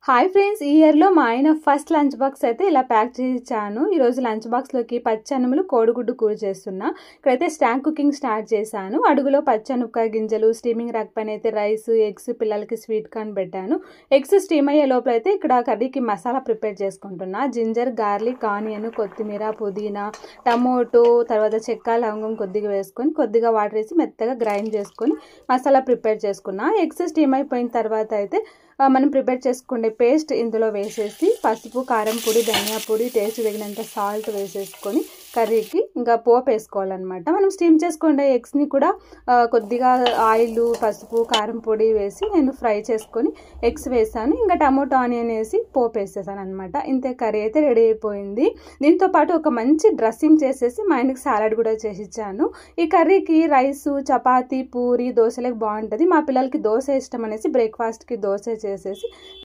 Hi friends, ఈ ఇయర్లో మా ఆయన ఫస్ట్ లంచ్ బాక్స్ అయితే ఇలా ప్యాక్ చేసి ఇచ్చాను. ఈరోజు లంచ్ బాక్స్లోకి పచ్చన్నములు కోడిగుడ్డు కూర చేస్తున్నా. ఇక్కడైతే స్టాంక్ కుకింగ్ స్టార్ట్ చేశాను. అడుగులో పచ్చనుక్క గింజలు, స్టీమింగ్ రక్ పైన అయితే రైస్, ఎగ్స్, పిల్లలకి స్వీట్ కార్న్ పెట్టాను. ఎగ్స్ స్టీమ్ అయ్యే లోపల అయితే ఇక్కడ కర్రీకి మసాలా ప్రిపేర్ చేసుకుంటున్నా. జింజర్, గార్లిక్, ఆనియన్, కొత్తిమీర, పుదీనా, టమోటో, తర్వాత చెక్క, లవంగం కొద్దిగా వేసుకొని కొద్దిగా వాటర్ వేసి మెత్తగా గ్రైండ్ చేసుకొని మసాలా ప్రిపేర్ చేసుకున్నా. ఎగ్స్ స్టీమ్ అయిపోయిన తర్వాత అయితే మనం ప్రిపేర్ చేసుకునే పేస్ట్ ఇందులో వేసేసి పసుపు, కారం పొడి, ధనియా పొడి, టేస్ట్ తగినంత సాల్ట్ వేసేసుకొని కర్రీకి ఇంకా పోపు వేసుకోవాలన్నమాట. మనం స్టీమ్ చేసుకునే ఎగ్స్ని కూడా కొద్దిగా ఆయిల్, పసుపు, కారం పొడి వేసి నేను ఫ్రై చేసుకొని ఎగ్స్ వేసాను. ఇంకా టమోటో, ఆనియన్ వేసి పోపు వేసేసాను అనమాట. ఇంతే, కర్రీ అయితే రెడీ అయిపోయింది. దీంతో పాటు ఒక మంచి డ్రెస్సింగ్ చేసేసి మా ఆయనకి సాలడ్ కూడా చేసి ఇచ్చాను. ఈ కర్రీకి రైస్, చపాతీ, పూరి, దోశలకు బాగుంటుంది. మా పిల్లలకి దోశ ఇష్టం అనేసి బ్రేక్ఫాస్ట్కి దోశ చేసేసి